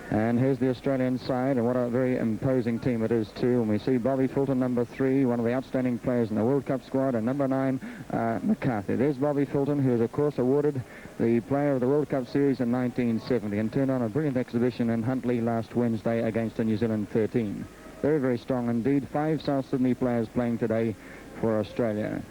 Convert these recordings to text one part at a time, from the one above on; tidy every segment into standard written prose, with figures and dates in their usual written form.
And here's the Australian side, and what a very imposing team it is too. And we see Bobby Fulton, number 3, one of the outstanding players in the World Cup squad, and number 9, McCarthy. There's Bobby Fulton, who was of course awarded the Player of the World Cup Series in 1970 and turned on a brilliant exhibition in Huntly last Wednesday against a New Zealand 13. Very, very strong indeed. 5 South Sydney players playing today for Australia.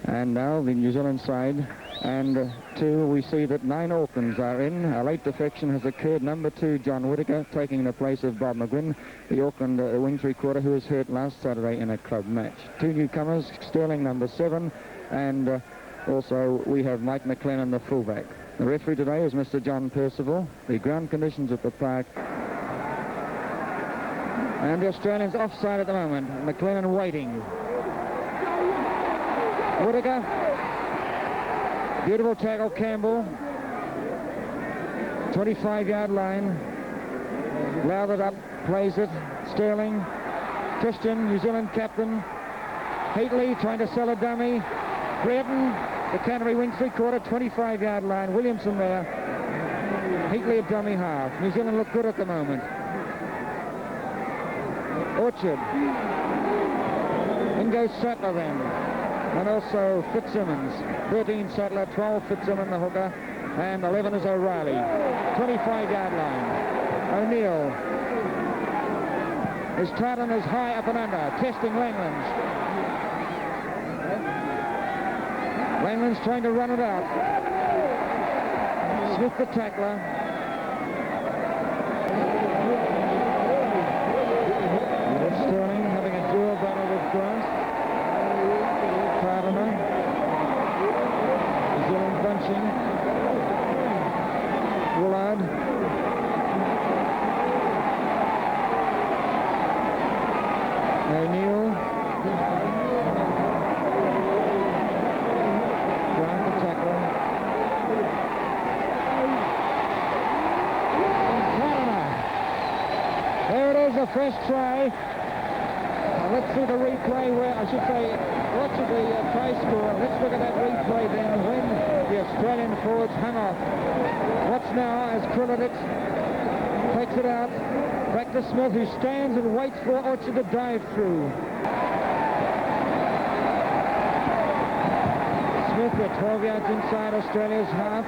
And now the New Zealand side. And 2, we see that 9 Aucklands are in. A late defection has occurred. Number 2, John Whittaker, taking the place of Bob McGuinn, the Auckland wing 3/4, who was hurt last Saturday in a club match. 2 newcomers, Sterling, number 7, and also we have Mike McLennan, the fullback. The referee today is Mr. John Percival. The ground conditions at the park. And the Australians offside at the moment. McLennan waiting. Whittaker. Beautiful tackle, Campbell. 25-yard line. Lathered up, plays it. Sterling. Christian, New Zealand captain. Heatley trying to sell a dummy. Brereton, the Canterbury wing 3/4, 25-yard line. Williamson there. Heatley a dummy half. New Zealand look good at the moment. Orchard. In goes Sattler then. And also Fitzsimmons. 13 Sattler, 12 Fitzsimmons, the hooker, and 11 is O'Reilly. 25-yard line. O'Neill. His Tartan is high up and under, testing Langlands. Langlands trying to run it out. Smith the tackler. Sterling having a dual battle with Grant. Tartaner. New Zealand bunching. Woolard. O'Neill. Grant the tackler. Tartaner. There it is, a fresh try. Let's see the replay where, I should say, watch the try score. Let's look at that replay then when the Australian forwards hung off. Watch now as Krilliditz takes it out. Back to Smith, who stands and waits for Orchard to dive through. Smith, we're 12 yards inside Australia's half.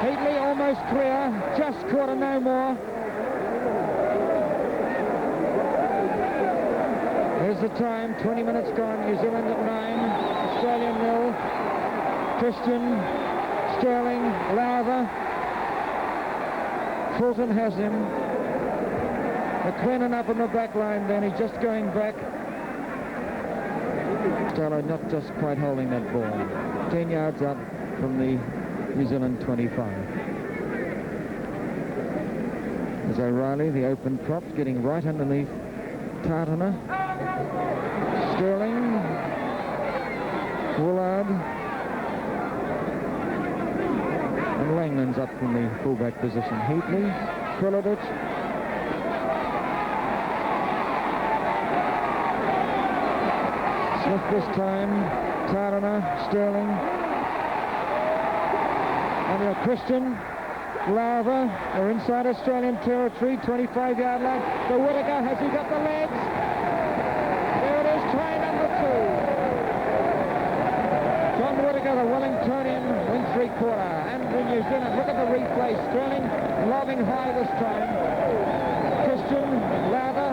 Heatley almost clear, just caught a no more. Here's the time, 20 minutes gone, New Zealand at 9, Australia 0. Christian, Sterling, Lowther. Fulton has him. McLennan up on the back line then, he's just going back. Stella not just quite holding that ball. 10 yards up from the New Zealand 25. There's O'Reilly, the open prop, getting right underneath Tartaner. Sterling, Woolard, and Langlands up from the fullback position. Heatley, Krilliditz, Smith this time, Tartaner, Sterling, and Christian, Lava, they're inside Australian territory, 25-yard line. The Whittaker, has he got the legs? Try number 2. John Whittaker, the Wellingtonian wing 3/4. And the New Zealand, look at the replay. Sterling lobbing high this time. Christian, Lowther,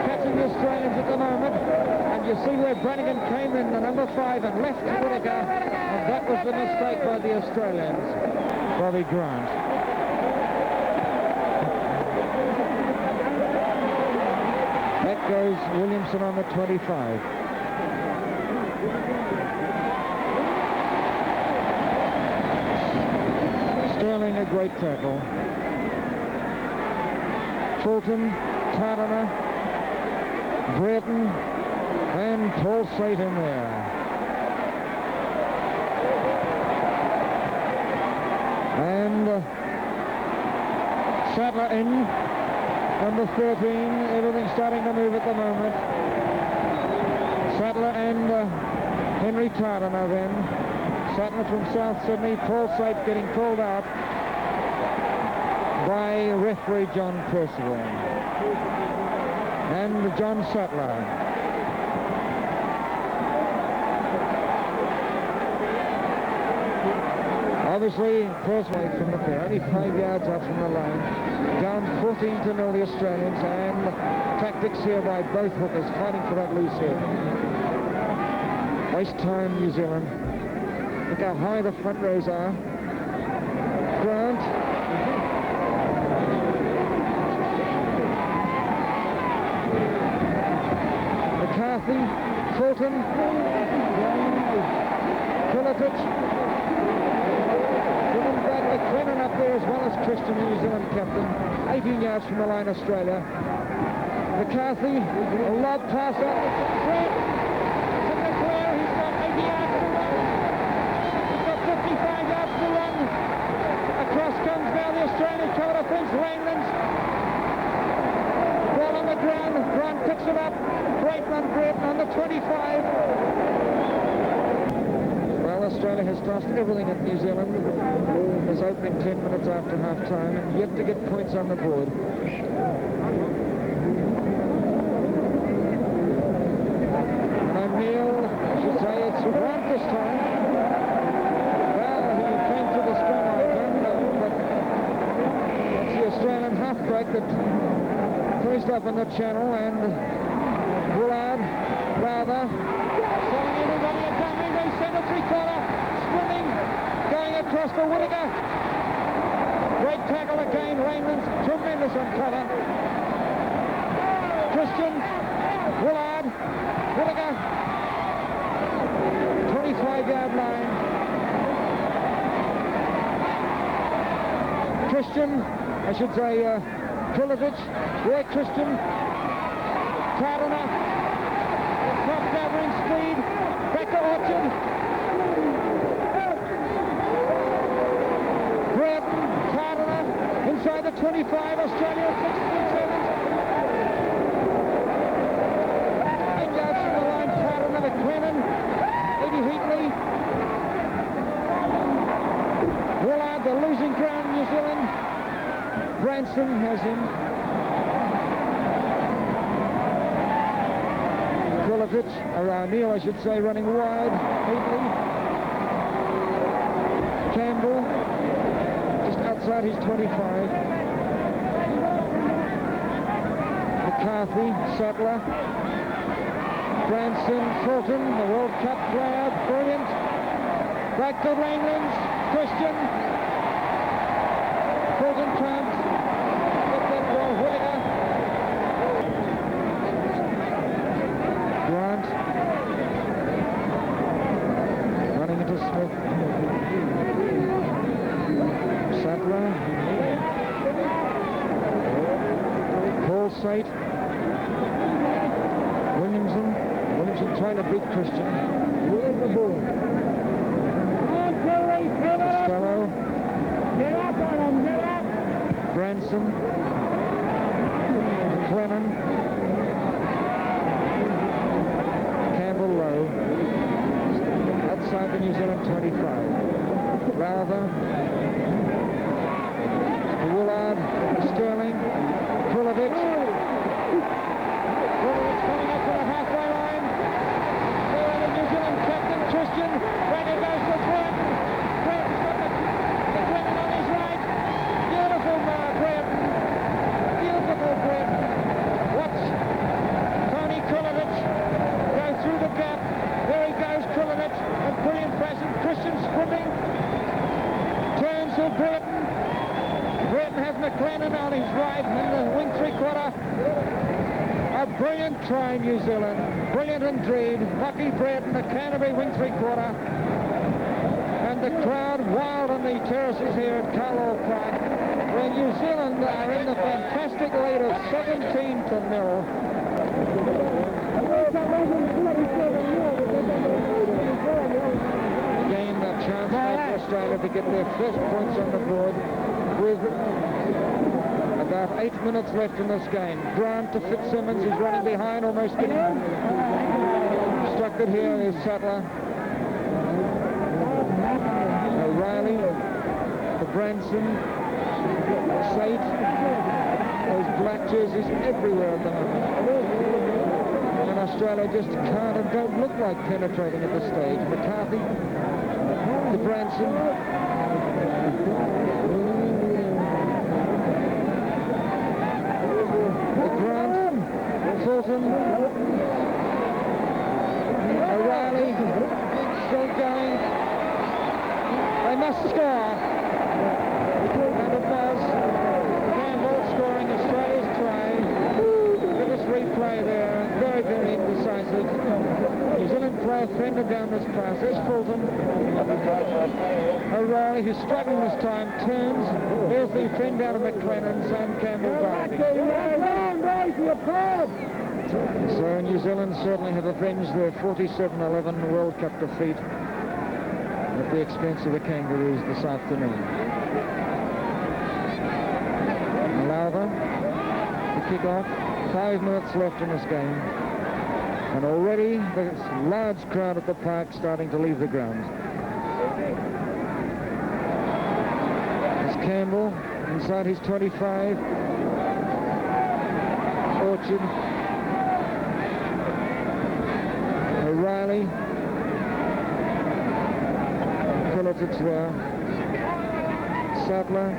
catching the Australians at the moment. And you see where Brannigan came in, the number 5, and left Whittaker. And that was the mistake by the Australians. Bobby Grant. That goes Williamson on the 25. Sterling a great tackle. Fulton, Tartaner, Brereton, and Paul Satan there. And Sattler in. Number 13, everything's starting to move at the moment. Sattler and Henry Tartaner then. Sattler from South Sydney. Paul Sate getting pulled out by referee John Percival. And John Sattler. Obviously, Percival from the pair, only 5 yards up from the line. Down 14-0 the Australians, and tactics here by both hookers fighting for that loose head. Waste time, New Zealand. Look how high the front rows are. Grant. McCarthy, Fulton, Pilatic. McLennan up there as well as Christian, New Zealand captain. 18 yards from the line, Australia. McCarthy, a lob pass out. Fred to McClare. He's got 80 yards to run. He's got 55 yards to run. Across comes now the Australian cover offense. Langlands. Ball on the ground. Grant picks it up. Breton on the 25. Australia has lost everything at New Zealand. It's opening 10 minutes after half-time and yet to get points on the board. O'Neill, I should say, it's Grant this time. Well, he came to the scrum, I don't know, but it's the Australian halfback that placed up in the channel, and Willard, rather, showing everybody a dummy. They send a three-quarter, swimming, going across for Whittaker. Great tackle again, Raymond's tremendous on cover. Christian, Willard, Whittaker, 25-yard line. Christian, I should say, Krulevich, Roy Christian, Cardinal, top gathering speed, back to Orchard. Breton, Cardinal, inside the 25, Australia 67. 8 yards from the line, Cardinal, McLennan, Eddie Heatley. Willard, the losing ground, New Zealand. Branson has him. Krulevich, or O'Neill, I should say, running wide. Heatley. Campbell, just outside his 25. McCarthy, Sattler. Branson, Fulton, the World Cup player, brilliant. Back to Langlands, Christian. Fulton can't get that ball. Whittaker. Grant. Running into Smith. Sattler. Paul Sate. Williamson trying to beat Christian. Where's the ball? Costello. Get up on him, get up! Branson. McLennan. Campbell low. Outside the New Zealand 25. Rather. Willard. Sterling. Krulevich. Krulevich coming up to the halfway line. There the New Zealand captain, Christian. Right it goes to Breton. Breton's got the McLennan on his right. Beautiful Breton. Beautiful Breton. Watch Tony Krulevich go through the gap. There he goes, Krulevich. A brilliant fashion. Christian swimming. Turns to Breton. Breton has McLennan on his right in the wing three-quarter. A brilliant try, New Zealand. Brilliant indeed. Lucky Breton, the Canterbury wing three-quarter. And the crowd wild on the terraces here at Carlisle Park, where New Zealand are in the fantastic lead of 17-0. Again, a chance for Australia to get their first points on the board with about 8 minutes left in this game. Grant to Fitzsimmons, he's running behind, almost getting struck it here. There's Sattler. Branson, Sate, those black jerseys everywhere at the moment. And Australia just can't and don't look like penetrating at this stage. McCarthy to Branson. Grant, Fulton, O'Reilly, still going. They must score. And it does. Campbell scoring Australia's try. Look at this replay there. Very, very indecisive. New Zealand player fended down this pass. There's Fulton. O'Reilly, who's struggling this time, turns. There's the fend out of McLennan. Sam Campbell diving. So New Zealand certainly have avenged their 47-11 World Cup defeat at the expense of the Kangaroos this afternoon. Lowther, the kick-off. 5 minutes left in this game. And already the large crowd at the park starting to leave the ground. It's Campbell inside his 25. Orchard. O'Reilly. Pilotich there. Sattler.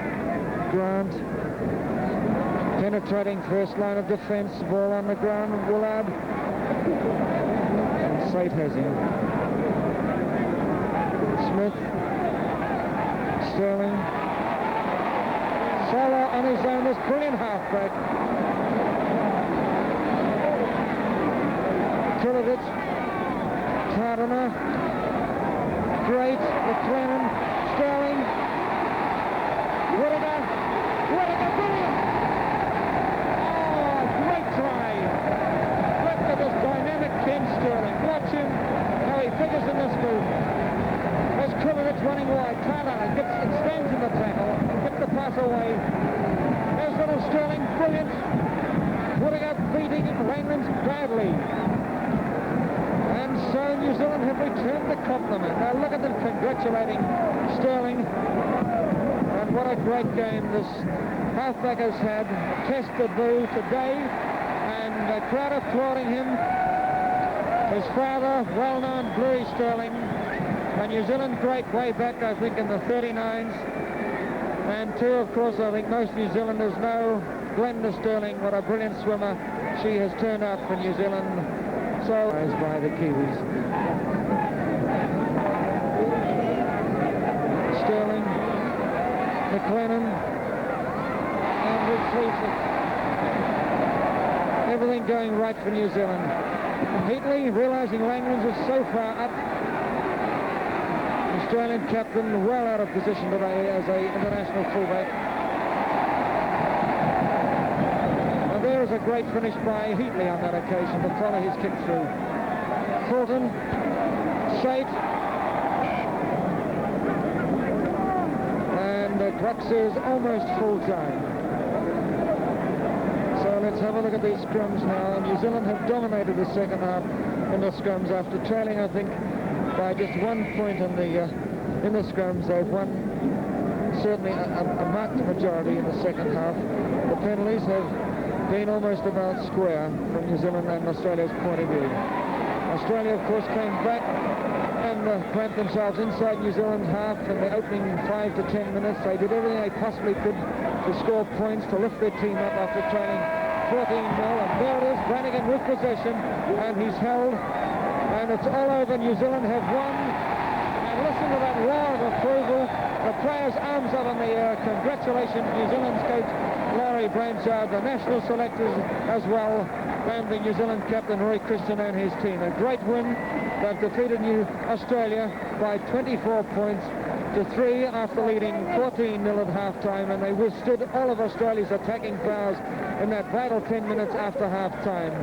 Grant. Penetrating first line of defence. Ball on the ground. Willard. And Sate has him. Smith. Sterling. Salah on his own. This brilliant halfback. Pilotich. Cardona. Great. McLennan. Sterling. Whittaker. Whittaker, brilliant! Oh, great try. Look at this dynamic Ken Sterling. Watch him, how he figures in this move. There's Pilotich running wide. Cardona extends in the tackle. Gets the pass away. There's little Sterling, brilliant. Whittaker beating Langlands badly. And so New Zealand have returned the compliment. Now look at them congratulating Sterling. And what a great game this halfback has had. Test debut today. And the crowd applauding him. His father, well-known Bluey Sterling. And New Zealand great way back, I think, in the 39s. And too, of course, I think most New Zealanders know Glenda Sterling, what a brilliant swimmer she has turned out for New Zealand. So, by the Kiwis. Sterling, McLennan, and retreated. Everything going right for New Zealand. Heatley, realising Langlands is so far up. Australian captain well out of position today as a international fullback. And there is a great finish by Heatley on that occasion to follow his kick through. Fulton, Sate, and Crux is almost full time. So let's have a look at these scrums now. New Zealand have dominated the second half in the scrums after trailing, I think, by just 1 point in the scrums. They've won certainly a marked majority in the second half. The penalties have been almost about square from New Zealand and Australia's point of view. Australia, of course, came back and clamped themselves inside New Zealand's half in the opening 5 to 10 minutes. They did everything they possibly could to score points, to lift their team up after trailing 14-0. And there it is, Brannigan with possession, and he's held. And it's all over. New Zealand have won. And listen to that roar of approval. The players' arms up in the air. Congratulations, New Zealand's coach, Larry Blanchard, the national selectors as well, and the New Zealand captain, Roy Christian, and his team. A great win. They've defeated Australia by 24 points to 3 after leading 14-0 at half-time, and they withstood all of Australia's attacking powers in that vital 10 minutes after half-time.